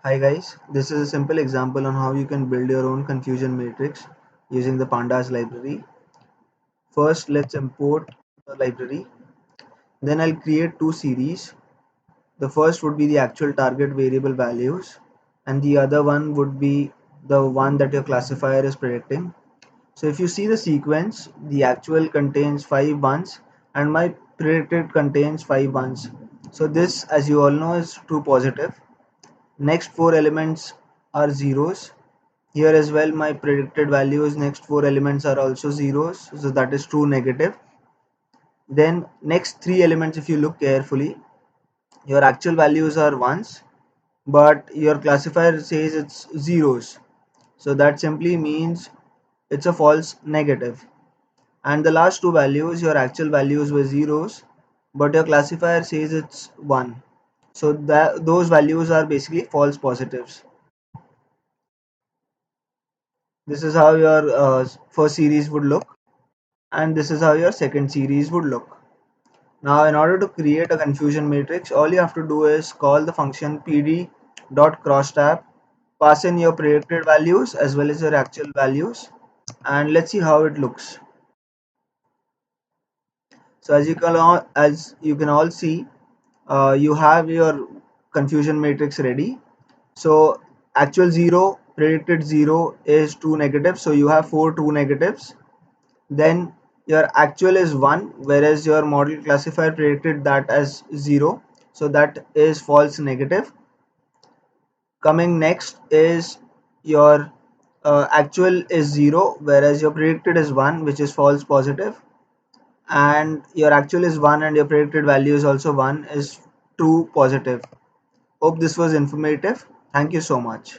Hi guys, this is a simple example on how you can build your own confusion matrix using the pandas library. First, let's import the library. Then I'll create two series. The first would be the actual target variable values and the other one would be the one that your classifier is predicting. So if you see the sequence, the actual contains 5 ones and my predicted contains 5 ones. So this, as you all know, is true positive. Next four elements are zeros. Here as well my predicted values next four elements are also zeros, so that is true negative. Then next three elements, if you look carefully, your actual values are ones but your classifier says it's zeros, so that simply means it's a false negative. And the last two values, your actual values were zeros but your classifier says it's 1, so that those values are basically false positives. This is how your first series would look and this is how your second series would look. Now in order to create a confusion matrix, all you have to do is call the function pd.crosstab, pass in your predicted values as well as your actual values, and let's see how it looks. So as you can all see, you have your confusion matrix ready. So actual 0, predicted 0 is 2 negative, so you have 4 2 negatives. Then your actual is 1 whereas your model classifier predicted that as 0, so that is false negative. Coming next is your actual is 0 whereas your predicted is 1, which is false positive, and your actual is 1 and your predicted value is also 1, is true positive. Hope this was informative. Thank you so much.